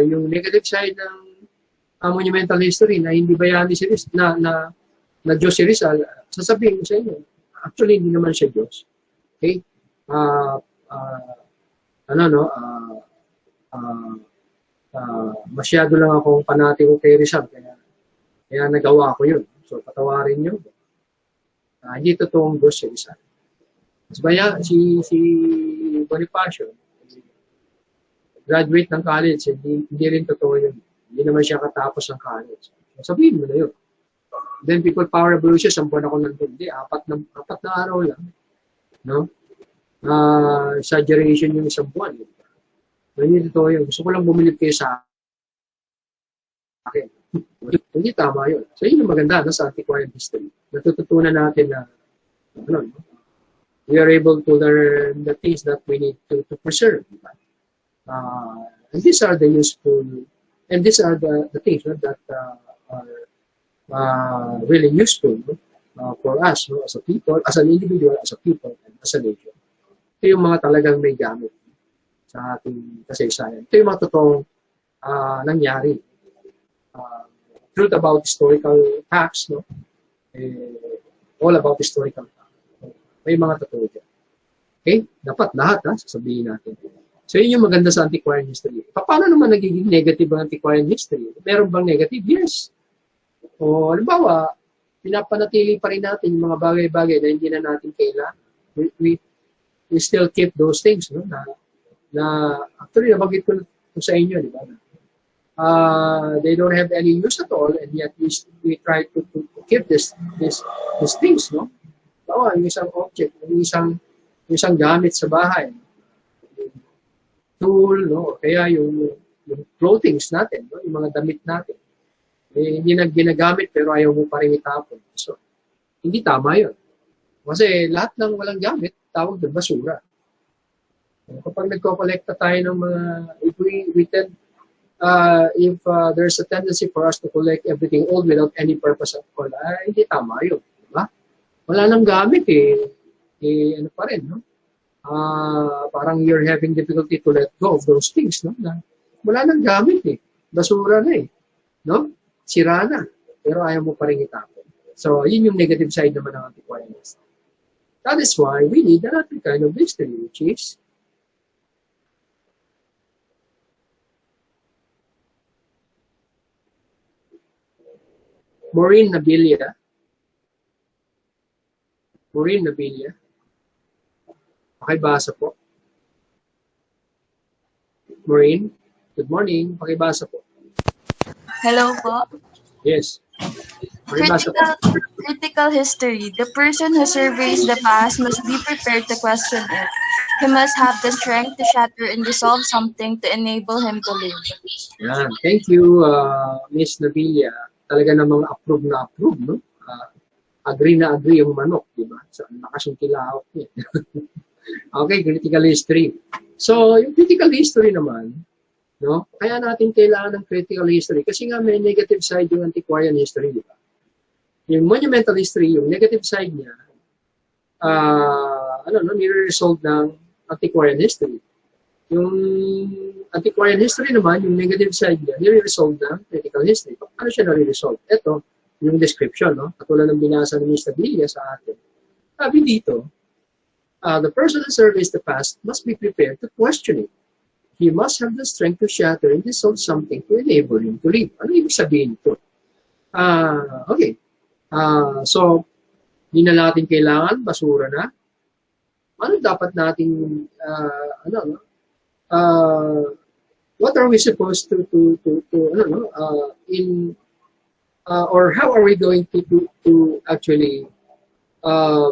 Yung negative side ng monumental history na hindi bayani si Rizal, na Diyos si Rizal, sasabihin ko sa inyo, actually hindi naman siya Diyos. Okay? Masyado lang akong panatiko kay Rizal, kaya nagawa ko yun. So, patawarin nyo. Hindi totoong Diyos si Rizal. Si Bonifacio, graduate ng college, hindi rin totoo yun. Hindi naman siya katapos ng college. Sabihin mo na yun. Then people power revolution, 10 buwan ako nandun. Hindi, apat na araw lang. No? Exaggeration yung 1 buwan. Hindi totoo yun. Gusto ko lang bumilib kayo sa akin. Hindi tama yun. So yun yung maganda sa antiquarian history. Natututunan natin na we are able to learn the things that we need to preserve. And these are the useful, and these are the things that are really useful for us as a people, as an individual, as a people, and as a nation. Ito yung mga talagang may gamit sa ating kasaysayan. Ito yung mga totoong nangyari. Truth about historical facts, no? All about historical facts. May mga totoo dyan. Okay? Dapat lahat, sasabihin natin. So, yun yung maganda sa antiquarian history. Paano naman nagiging negative ang antiquarian history? Meron bang negative? Yes. O, halimbawa, pinapanatili pa rin natin yung mga bagay-bagay na hindi na natin kailangan. We still keep those things, no? Na actually, nabanggit ko sa inyo, di ba? They don't have any use at all, and yet we try to keep these things, no? Yung isang object, yung isang gamit sa bahay, tool, no? Kaya yung clothings natin, no? Yung mga damit natin, hindi na ginagamit pero ayaw mo pa rin itapon. So, hindi tama yun. Kasi lahat ng walang gamit, tawag doon basura. Kapag nagko-collecta tayo ng mga, if there's a tendency for us to collect everything old without any purpose at all, hindi tama yun. Diba? Wala nang gamit ano pa rin, no? Parang you're having difficulty to let go of those things, no? Na wala nang gamit basura na no? Sira na, pero ayaw mo pa rin itapon. So, yun yung negative side naman ng antiquarian history. That is why we need another kind of history, which is Maureen Nabilia. Pakibasa po. Maureen, good morning. Pakibasa po. Hello po. Yes. Pakibasa po. Critical history. The person who surveys the past must be prepared to question it. He must have the strength to shatter and dissolve something to enable him to live. Yan. Thank you, Miss Nabilia. Talaga namang approve na approve, no? Agree na agree yung manok, di ba? So, lakas yung kilahok niya. Okay, critical history. So, yung critical history naman, no? Kaya natin kailangan ng critical history kasi nga may negative side yung antiquarian history, di ba? Yung monumental history, yung negative side niya, nire-resolve ng antiquarian history. Yung antiquarian history naman, yung negative side niya, nire-resolve ng critical history. Paano siya nare-resolve? Ito, yung description, no? Katulad ng binasa ni Mr. Villa sa atin. Sabi dito, the person who surveys the past must be prepared to question it. He must have the strength to shatter and dissolve something to enable him to live. Ano ibig sabihin ito? Okay. So, hindi na natin kailangan, basura na. Ano dapat nating, what are we supposed to or how are we going to actually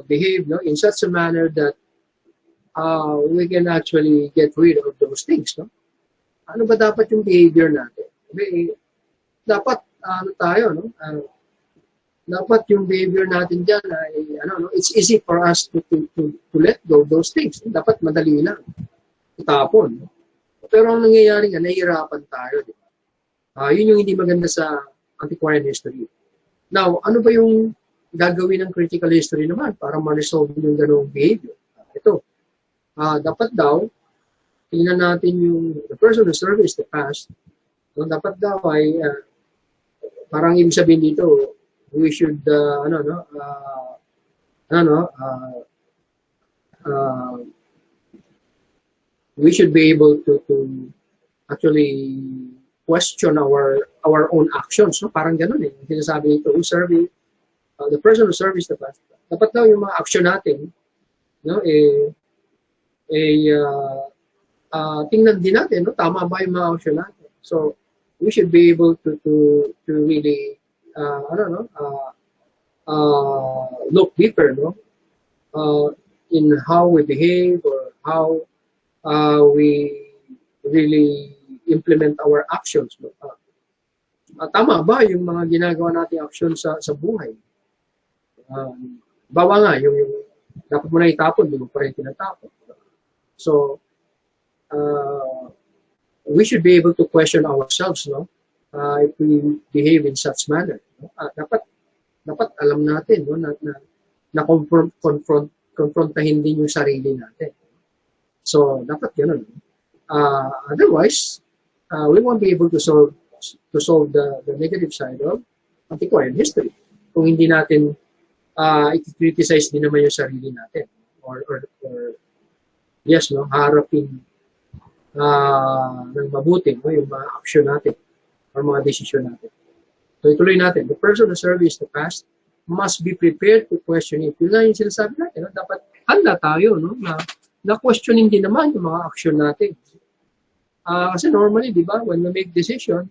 behave, no, in such a manner that we can actually get rid of those things, no? Ano ba dapat yung behavior natin? Dapat tayo, no? Dapat yung behavior natin diyan ay it's easy for us to let go of those things. Dapat madali lang itapon. Pero ang nangyayari nga, nahihirapan tayo, di ba? Yun yung hindi maganda sa antiquarian history. Now, ano ba yung gagawin ng critical history naman para ma-resolve yung ganung behavior? Ito, dapat daw, tingnan natin yung the person who surveys the past. So, dapat daw ay, parang ibig sabihin dito, we should, we should be able to actually question our own actions, no? Parang gano'n eh. Sinasabi ito, the person who surveys the past. Dapat daw yung mga action natin, no, tingnan din natin, no, tama ba yung mga action natin. So, we should be able to really, look deeper, no, in how we behave or how we really implement our actions. No? Tama ba yung mga ginagawa nating action sa buhay? Bawa nga, yung dapat mo na itapon, hindi mo pa rin tinatapon. So, we should be able to question ourselves, no? If we behave in such manner. No? Dapat alam natin, no, na confrontahin din yung sarili natin. So, dapat gano'n. Otherwise, we won't be able to solve the negative side of antiquarian history. Kung hindi natin i-criticize din naman yung sarili natin. Or yes, no, harapin ng mabuti, no, yung mga action natin or mga desisyon natin. So, ituloy natin. The person who surveys the past must be prepared to question it. Yun lang yung sinasabi natin. No? Dapat handa tayo, no, na questioning din naman yung mga action natin. Kasi normally, di ba, when we make decision,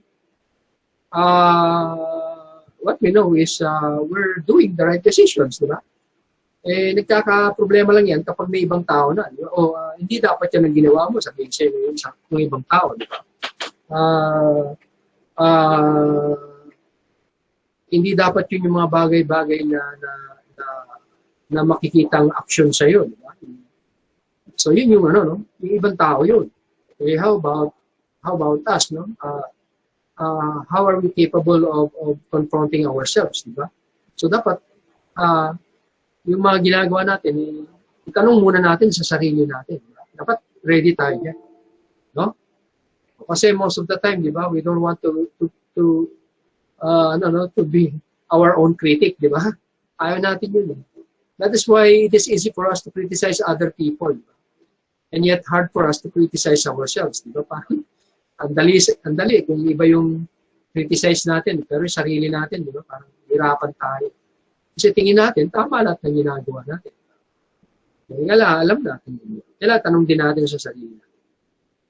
what we know is we're doing the right decisions, di ba? Nagkaka-problema lang yan kapag may ibang tao na. Di ba? Hindi dapat yan ang ginawa mo, sabihin sa'yo ng ibang tao, di ba? Hindi dapat yun yung mga bagay-bagay na makikitang action sa'yo, di ba? So yun yung yung ibang tao yun. How about us, no? How are we capable of confronting ourselves, di ba? So dapat yung mga ginagawa natin, itanong muna natin sa sarili natin. Diba? Dapat ready tayo yan, no? Kasi most of the time, di ba, we don't want to be our own critic, di ba? Ayaw natin yun. That is why it is easy for us to criticize other people. Diba? And yet hard for us to criticize ourselves. Di ba? Parang ang dali. Kung iba yung criticize natin, pero yung sarili natin, di ba? Parang hirapan tayo. Kasi tingin natin, tama lahat ng ginagawa natin. Kaya alam natin. Kaya tanong din natin sa sarili natin.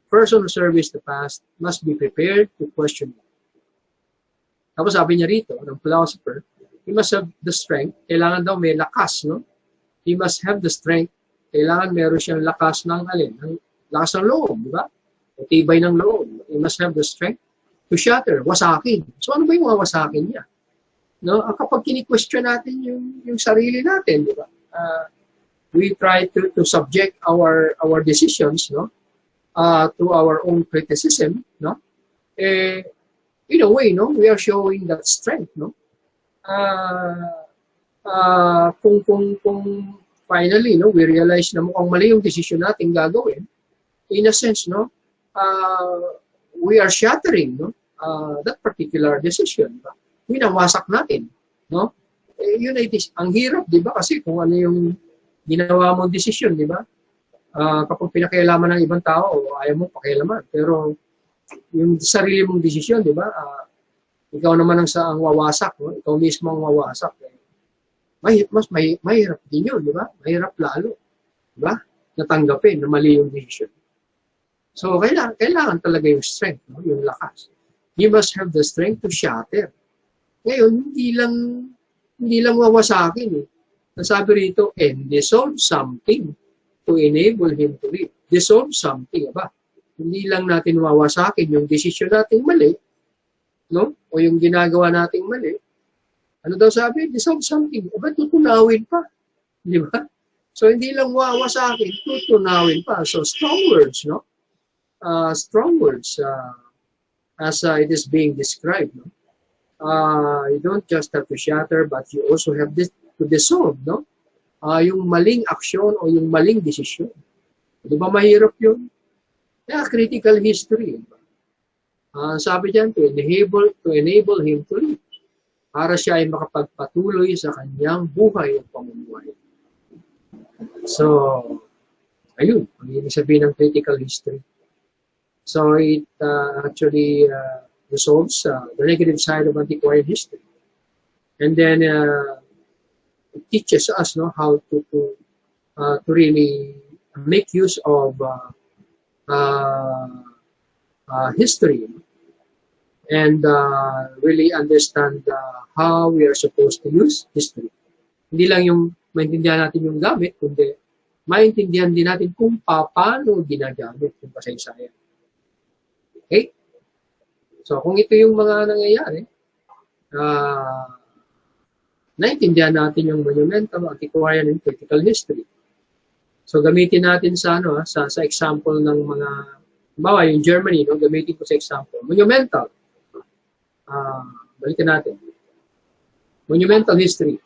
Person who surveys the past must be prepared to question it. Tapos sabi niya rito, ng philosopher, he must have the strength, kailangan daw may lakas, no? He must have the strength, kailangan meron siyang lakas ng alin? Lakas ng loob, di ba? Tibay ng loob. He must have the strength to shatter, wasakin. So ano ba yung mga wasakin niya? No? Kapag kini-question natin yung sarili natin, di ba? We try to subject our decisions, no? To our own criticism, no? In a way, no, we are showing that strength, no? kung finally, no, we realize na mukhang mali yung decision natin gagawin, in a sense, no, we are shattering, no, that particular decision. Winawasak natin, no? Yun ay ang hirap, di ba? Kasi kung ano yung ginawa mong decision, di ba? Kapag pinakialaman ng ibang tao, ayaw mo pakialaman. Pero yung sarili mong desisyon, di ba? Ikaw naman ang wawasak, no? Ikaw mismo ang wawasak. Mahirap din yun, di ba? Mahirap lalo, di ba? Natanggapin na mali yung decision. So, kailangan talaga yung strength, no? Yung lakas. You must have the strength to shatter. Ngayon, hindi lang wawasakin. Nasabi rito, and dissolve something to enable him to live. Dissolve something, ba? Hindi lang natin wawasakin yung decision nating mali, no? O yung ginagawa nating mali. Ano daw sabi? Dissolve something. Aba, tutunawin pa. Di ba? So, hindi lang wawasakin, tutunawin pa. So, strong words, no? Strong words as it is being described, no? You don't just have to shatter, but you also have to dissolve, no? Yung maling aksyon o yung maling desisyon. Di ba mahirap yun? Kaya critical history. Sabi diyan, to enable him to live. Para siya ay makapagpatuloy sa kanyang buhay o pamumuhay. So, ayun, ang ibig sabihin ng critical history. So, it actually resolves the negative side of antiquarian history. And then, it teaches us, no, how to really make use of history and really understand how we are supposed to use history. Hindi lang yung maintindihan natin yung gamit, kundi maintindihan din natin kung paano ginagamit yung kasaysayan. Okay? So, kung ito yung mga nangyayari, naintindihan natin yung monumental, antiquarian, and critical history. So, gamitin natin sa example ng mga, bawa yung Germany, no? Gamitin ko sa example. Monumental. Balikan natin. Monumental history.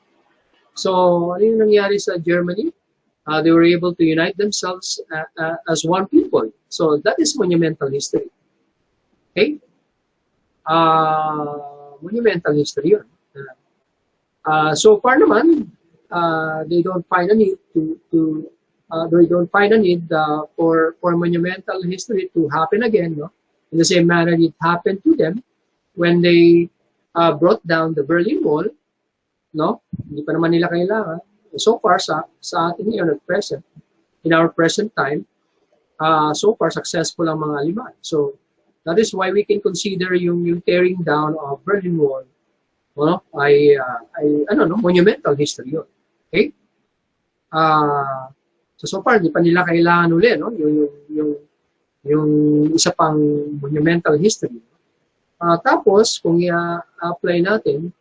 So, ano yung nangyari sa Germany? They were able to unite themselves as one people. So, that is monumental history. Okay? Monumental history yun. So far naman, they don't find a need for monumental history to happen again, no? In the same manner it happened to them when they brought down the Berlin Wall, no? Hindi pa naman nila kailangan. So far sa atin ngayon at present, in our present time, so far successful ang mga aliman. So that is why we can consider yung tearing down of Berlin Wall, no? Monumental history yun. Okay? So far, di pa nila kailangan uli, no? Yung isa pang monumental history. Tapos, kung i-apply natin,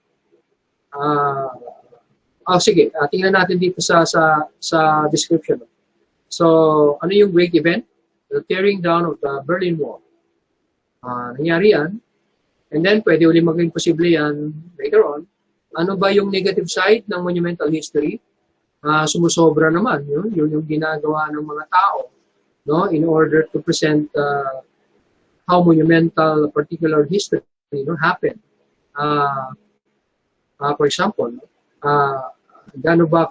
sige, tingnan natin dito sa description. So, ano yung great event? The tearing down of the Berlin Wall. Nangyari yan. And then, pwede ulit maging posible yan later on. Ano ba yung negative side ng monumental history? Sumusobra naman. Yun yung ginagawa ng mga tao, no, in order to present how monumental a particular history, no, happened. For example, gaano ba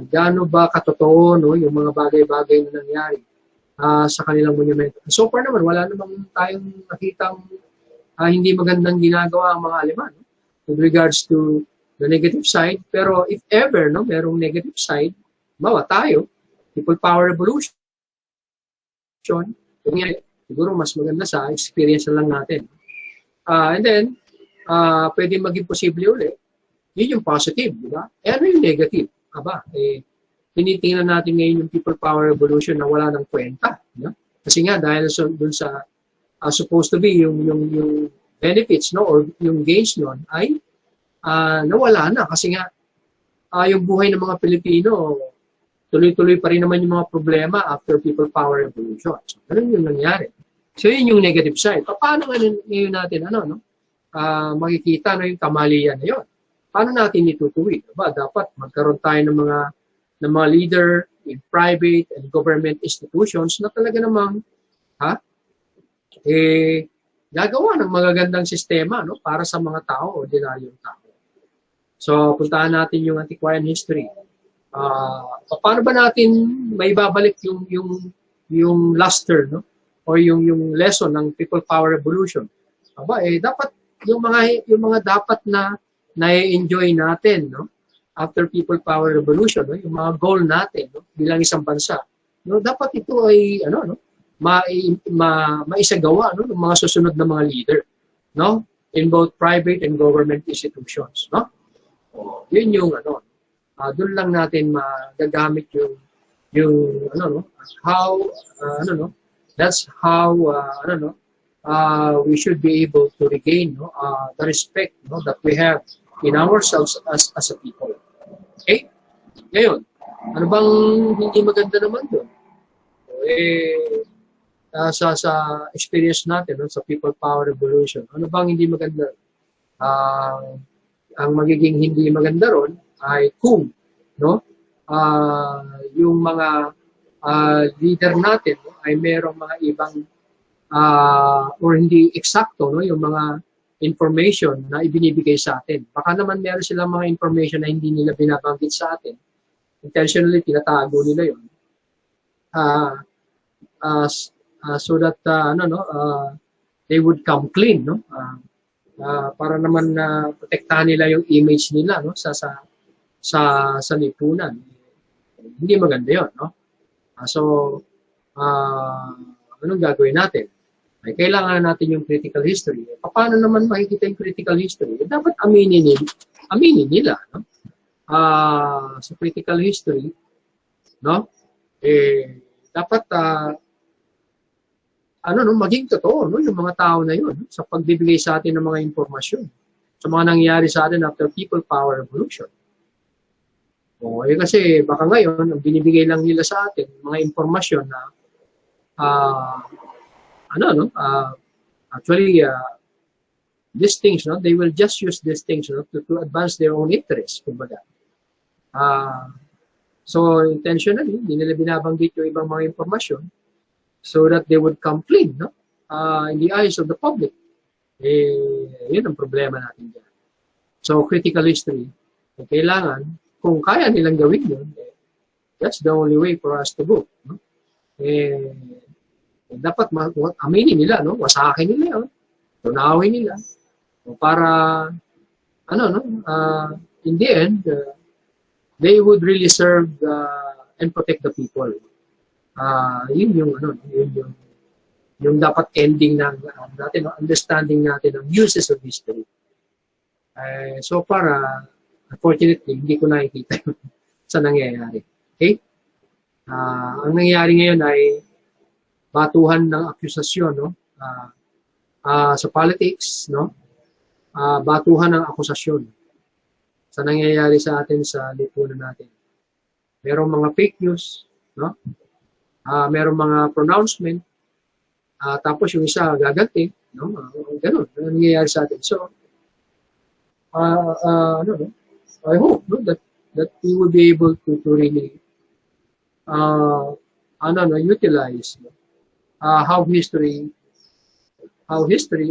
gaano ba katotoo, no, yung mga bagay-bagay na nangyari sa kanilang monumento. So far naman, wala namang tayong nakitang hindi magandang ginagawa ang mga Aleman, no, with regards to the negative side. Pero if ever, no, merong negative side, bawa tayo, people power revolution, siguro mas maganda sa experience na lang natin. And then, pwede maging posible ulit. Yun yung positive, di ba? Ano yung negative? Tinitingnan natin ngayon yung people power revolution na wala ng kwenta. No? Kasi nga, dahil dun sa supposed to be yung benefits, no, or yung gains nun ay nawala na. Kasi nga, yung buhay ng mga Pilipino, tuloy-tuloy pa rin naman yung mga problema after people power revolution. So, ganun yung nangyari. So, yun yung negative side. Paano ngayon natin, makikita yung kamalian na yun? paano natin itutuwid? Dapat magkaroon tayo ng mga leader in private and government institutions na talaga namang gagawa ng magagandang sistema, no, para sa mga tao, ordinaryong tao. So, puntahan natin yung antiquarian history. Paano ba natin maibabalik yung luster, no? O yung lesson ng people power revolution? Dapat yung mga dapat na na-enjoy natin, no? After people power revolution, no? Yung mga goal natin, no? Bilang isang bansa, no? Dapat ito ay maisagawa, no, ng mga susunod na mga leader, no? In both private and government institutions, no? Yun yung doon lang natin magagamit yung how that's how we should be able to regain, no, the respect, no, that we have in ourselves as a people. Okay? Ngayon, ano bang hindi maganda naman doon? Sa experience natin, no, sa people power revolution, ano bang hindi maganda? Ang magiging hindi maganda ron ay kung, no, yung mga leader natin, no, ay merong mga ibang or hindi eksakto, no, yung mga information na ibinibigay sa atin. Baka naman meron silang mga information na hindi nila binabanggit sa atin. Intentionally, tinatago nila yun. So that they would come clean, no? Para naman protektahan nila yung image nila, no, sa lipunan. Hindi maganda 'yon, no? Anong gagawin natin? Ay kailangan natin yung critical history. Paano naman makikita yung critical history? Dapat aminin nila, no? Sa critical history, no? Dapat maging totoo, no, yung mga tao na yun, no, sa pagbibigay sa atin ng mga impormasyon sa mga nangyari sa atin after people power revolution. Kasi baka ngayon ang binibigay lang nila sa atin mga impormasyon na actually these things, no, they will just use these things, no, to advance their own interests, kumbaga. So intentionally hindi nila binabanggit yung ibang mga impormasyon so that they would come clean, no? In the eyes of the public. Yun ang problema natin dyan. So, critical history, kailangan, kung kaya nilang gawin yun, that's the only way for us to go. No? Dapat aminin nila, no? Wasakin nila yun. Tunawin nila. Para, in the end, they would really serve and protect the people. Yun yung dapat ending ng natin, understanding natin ng uses of history. So far, unfortunately, hindi ko nakikita sa nangyayari. Okay? Ang nangyayari ngayon ay batuhan ng akusasyon, no? Sa politics, no? Batuhan ng akusasyon sa nangyayari sa atin sa lipunan natin. Merong mga fake news, no? Merong mga pronouncement, tapos yung isa gaganti, no? Ganun, nangyayari sa atin. So, I hope, no, that we will be able to really utilize how history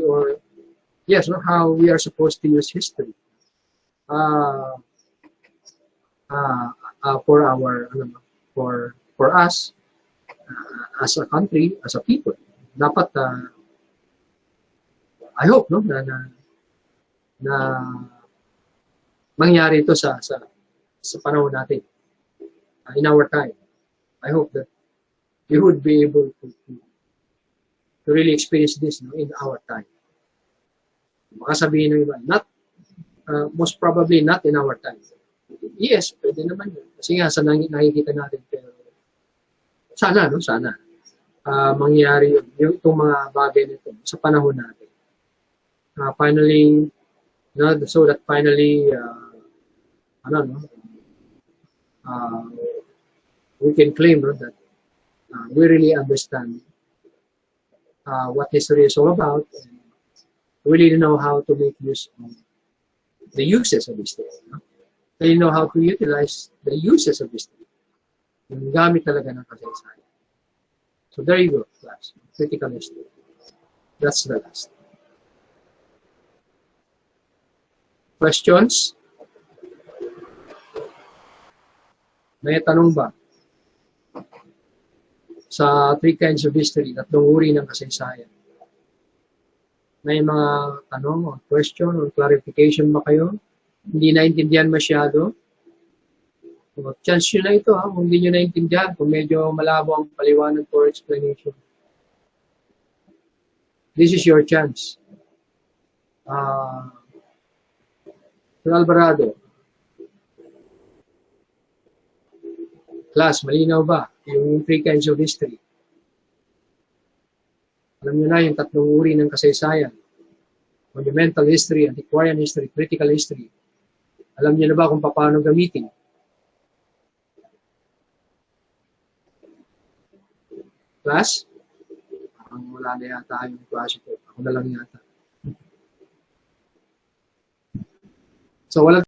or yes, no, how we are supposed to use history for our for us as a country, as a people. Dapat I hope, no, na mangyari ito sa panahon natin, in our time. I hope that we would be able to really experience this, no, in our time. Baka sabihin ng iba, most probably not in our time. Yes, pwede naman yun. Kasi nga, sa nakikita natin, pero sana, no, sana mangyari yung itong mga bagay nito sa panahon natin. Finally, so that finally, we can claim, no, that we really understand what history is all about, and we really know how to make use the uses of history. No? They know how to utilize the uses of history. Yung gamit talaga ng kasaysayan. So there you go, class. Critical history. That's the last. Questions? May tanong ba? Sa 3 kinds of history, 3 uri ng kasaysayan. May mga tanong o question o clarification ba kayo? Hindi naintindihan masyado? So, chance nyo na ito kung hindi nyo naintindihan, kung medyo malabo ang paliwanag for explanation. This is your chance. Sir Alvarado, class, malinaw ba yung 3 kinds of history? Alam nyo na yung 3 uri ng kasaysayan. Monumental history, antiquarian history, critical history. Alam nyo na ba kung paano gamitin? Class? Parang wala na yata yung klase ko. Ako na lang yata. So, wala